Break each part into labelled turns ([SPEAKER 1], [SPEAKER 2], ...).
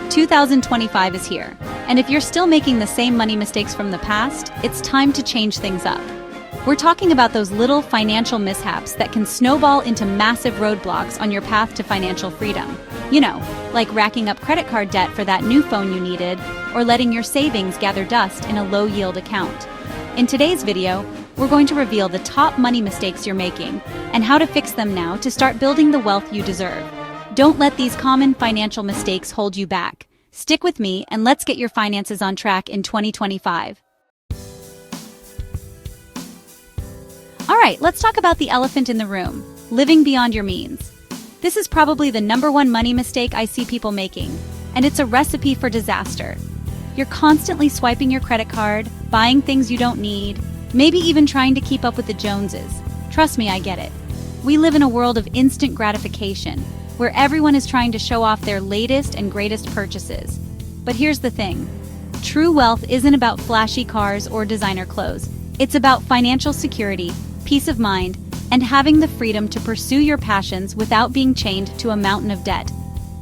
[SPEAKER 1] 2025 is here, and if you're still making the same money mistakes from the past, it's time to change things up. We're talking about those little financial mishaps that can snowball into massive roadblocks on your path to financial freedom. You know, like racking up credit card debt for that new phone you needed, or letting your savings gather dust in a low-yield account. In today's video, we're going to reveal the top money mistakes you're making and how to fix them now to start building the wealth you deserve. Don't let these common financial mistakes hold you back. Stick with me and let's get your finances on track in 2025. All right, let's talk about the elephant in the room, living beyond your means. This is probably the #1 money mistake I see people making, and it's a recipe for disaster. You're constantly swiping your credit card, buying things you don't need, maybe even trying to keep up with the Joneses. Trust me, I get it. We live in a world of instant gratification, where everyone is trying to show off their latest and greatest purchases. But here's the thing. True wealth isn't about flashy cars or designer clothes. It's about financial security, peace of mind, and having the freedom to pursue your passions without being chained to a mountain of debt.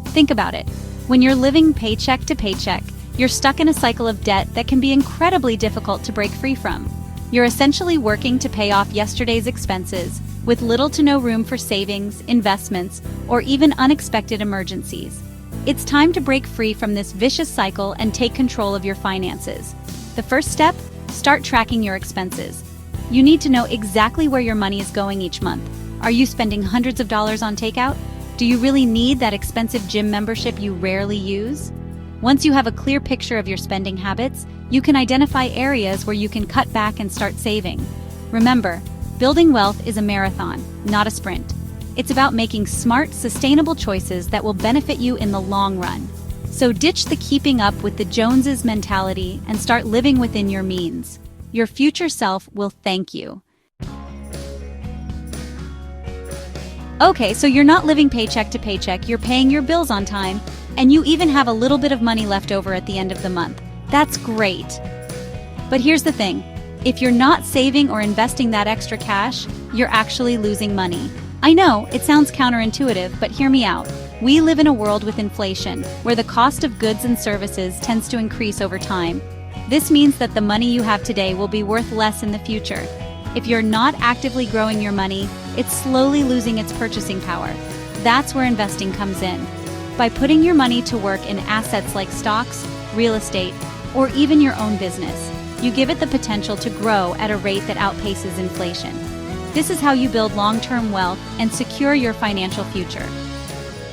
[SPEAKER 1] Think about it. When you're living paycheck to paycheck, you're stuck in a cycle of debt that can be incredibly difficult to break free from. You're essentially working to pay off yesterday's expenses, with little to no room for savings, investments, or even unexpected emergencies. It's time to break free from this vicious cycle and take control of your finances. The first step? Start tracking your expenses. You need to know exactly where your money is going each month. Are you spending hundreds of dollars on takeout? Do you really need that expensive gym membership you rarely use? Once you have a clear picture of your spending habits, you can identify areas where you can cut back and start saving. Remember, building wealth is a marathon, not a sprint. It's about making smart, sustainable choices that will benefit you in the long run. So ditch the keeping up with the Joneses mentality and start living within your means. Your future self will thank you. Okay, so you're not living paycheck to paycheck, you're paying your bills on time, and you even have a little bit of money left over at the end of the month. That's great. But here's the thing. If you're not saving or investing that extra cash, you're actually losing money. I know, it sounds counterintuitive, but hear me out. We live in a world with inflation, where the cost of goods and services tends to increase over time. This means that the money you have today will be worth less in the future. If you're not actively growing your money, it's slowly losing its purchasing power. That's where investing comes in. By putting your money to work in assets like stocks, real estate, or even your own business, you give it the potential to grow at a rate that outpaces inflation. This is how you build long-term wealth and secure your financial future.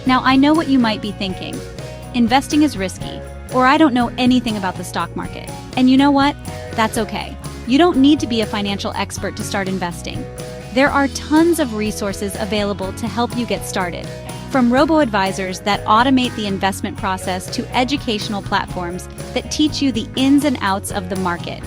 [SPEAKER 1] Now, I know what you might be thinking. Investing is risky, or I don't know anything about the stock market. And you know what? That's okay. You don't need to be a financial expert to start investing. There are tons of resources available to help you get started. From robo-advisors that automate the investment process to educational platforms that teach you the ins and outs of the market.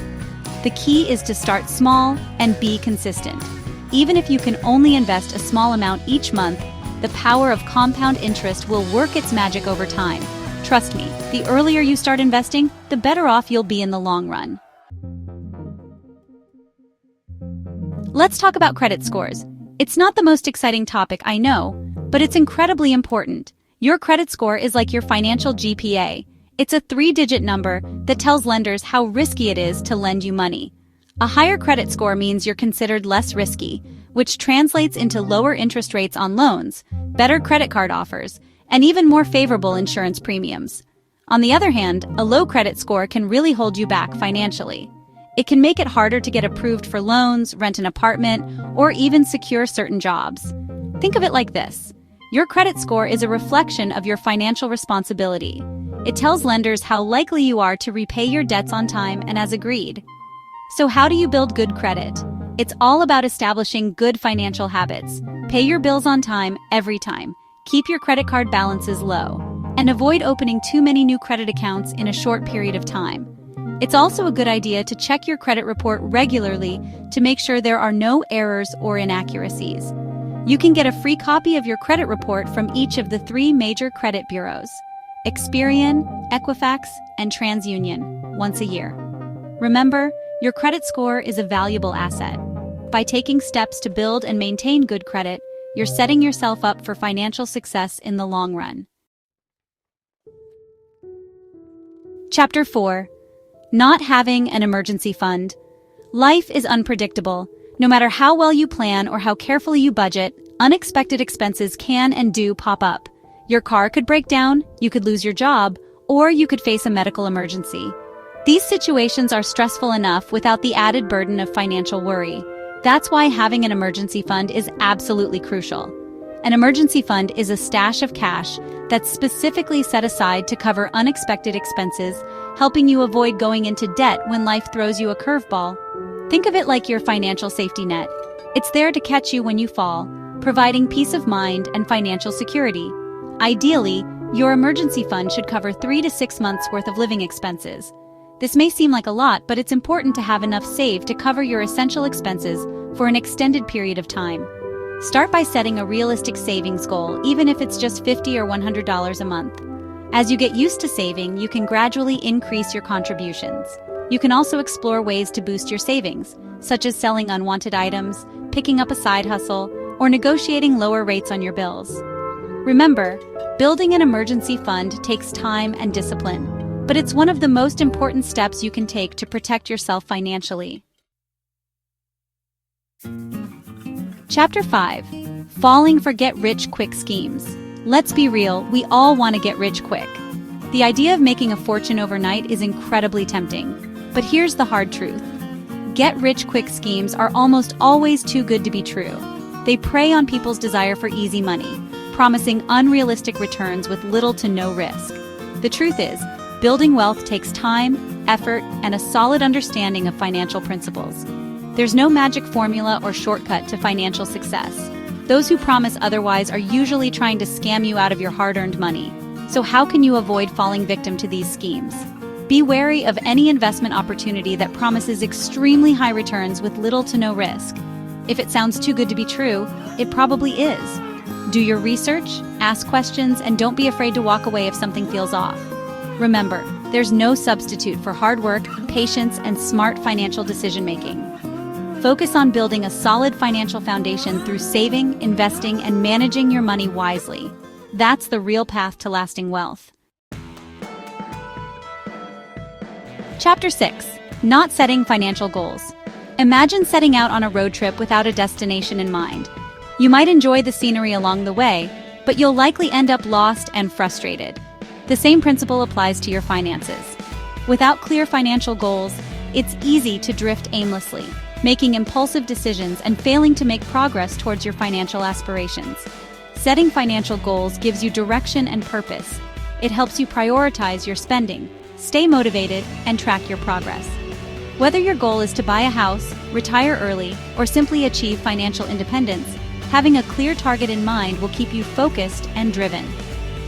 [SPEAKER 1] The key is to start small and be consistent. Even if you can only invest a small amount each month, the power of compound interest will work its magic over time. Trust me, the earlier you start investing, the better off you'll be in the long run. Let's talk about credit scores. It's not the most exciting topic, I know, but it's incredibly important. Your credit score is like your financial GPA. It's a 3-digit number that tells lenders how risky it is to lend you money. A higher credit score means you're considered less risky, which translates into lower interest rates on loans, better credit card offers, and even more favorable insurance premiums. On the other hand, a low credit score can really hold you back financially. It can make it harder to get approved for loans, rent an apartment, or even secure certain jobs. Think of it like this. Your credit score is a reflection of your financial responsibility. It tells lenders how likely you are to repay your debts on time and as agreed. So how do you build good credit? It's all about establishing good financial habits. Pay your bills on time every time. Keep your credit card balances low. And avoid opening too many new credit accounts in a short period of time. It's also a good idea to check your credit report regularly to make sure there are no errors or inaccuracies. You can get a free copy of your credit report from each of the 3 major credit bureaus, Experian, Equifax, and TransUnion, once a year. Remember, your credit score is a valuable asset. By taking steps to build and maintain good credit, you're setting yourself up for financial success in the long run. Chapter 4. Not having an emergency fund. Life is unpredictable. No matter how well you plan or how carefully you budget, unexpected expenses can and do pop up. Your car could break down, you could lose your job, or you could face a medical emergency. These situations are stressful enough without the added burden of financial worry. That's why having an emergency fund is absolutely crucial. An emergency fund is a stash of cash that's specifically set aside to cover unexpected expenses, helping you avoid going into debt when life throws you a curveball. Think of it like your financial safety net. It's there to catch you when you fall, providing peace of mind and financial security. Ideally, your emergency fund should cover 3 to 6 months' worth of living expenses. This may seem like a lot, but it's important to have enough saved to cover your essential expenses for an extended period of time. Start by setting a realistic savings goal, even if it's just $50 or $100 a month. As you get used to saving, you can gradually increase your contributions. You can also explore ways to boost your savings, such as selling unwanted items, picking up a side hustle, or negotiating lower rates on your bills. Remember, building an emergency fund takes time and discipline, but it's one of the most important steps you can take to protect yourself financially. Chapter 5. Falling for get-rich-quick schemes. Let's be real, we all want to get rich quick. The idea of making a fortune overnight is incredibly tempting, but here's the hard truth. Get-rich-quick schemes are almost always too good to be true. They prey on people's desire for easy money, promising unrealistic returns with little to no risk. The truth is, building wealth takes time, effort, and a solid understanding of financial principles. There's no magic formula or shortcut to financial success. Those who promise otherwise are usually trying to scam you out of your hard-earned money. So how can you avoid falling victim to these schemes? Be wary of any investment opportunity that promises extremely high returns with little to no risk. If it sounds too good to be true, it probably is. Do your research, ask questions, and don't be afraid to walk away if something feels off. Remember, there's no substitute for hard work, patience, and smart financial decision-making. Focus on building a solid financial foundation through saving, investing, and managing your money wisely. That's the real path to lasting wealth. Chapter 6. Not setting financial goals. Imagine setting out on a road trip without a destination in mind. You might enjoy the scenery along the way, but you'll likely end up lost and frustrated. The same principle applies to your finances. Without clear financial goals, it's easy to drift aimlessly, making impulsive decisions and failing to make progress towards your financial aspirations. Setting financial goals gives you direction and purpose. It helps you prioritize your spending, stay motivated, and track your progress. Whether your goal is to buy a house, retire early, or simply achieve financial independence, having a clear target in mind will keep you focused and driven.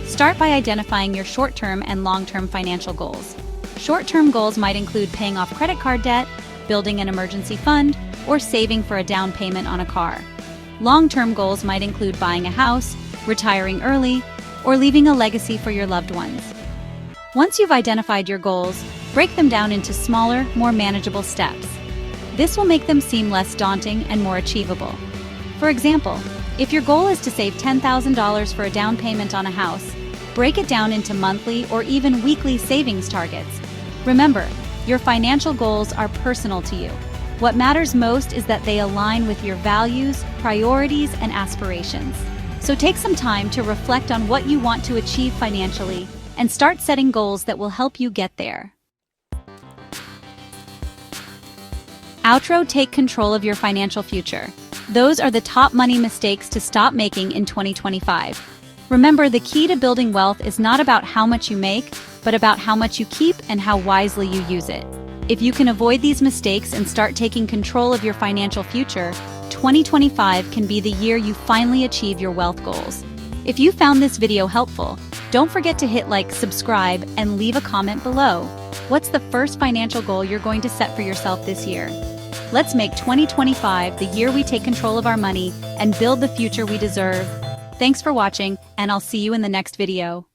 [SPEAKER 1] Start by identifying your short-term and long-term financial goals. Short-term goals might include paying off credit card debt, building an emergency fund, or saving for a down payment on a car. Long-term goals might include buying a house, retiring early, or leaving a legacy for your loved ones. Once you've identified your goals, break them down into smaller, more manageable steps. This will make them seem less daunting and more achievable. For example, if your goal is to save $10,000 for a down payment on a house, break it down into monthly or even weekly savings targets. Remember, your financial goals are personal to you. What matters most is that they align with your values, priorities, and aspirations. So take some time to reflect on what you want to achieve financially and start setting goals that will help you get there. Outro. Take control of your financial future. Those are the top money mistakes to stop making in 2025. Remember, the key to building wealth is not about how much you make, but about how much you keep and how wisely you use it. If you can avoid these mistakes and start taking control of your financial future, 2025 can be the year you finally achieve your wealth goals. If you found this video helpful, don't forget to hit like, subscribe, and leave a comment below. What's the first financial goal you're going to set for yourself this year? Let's make 2025 the year we take control of our money and build the future we deserve. Thanks for watching, and I'll see you in the next video.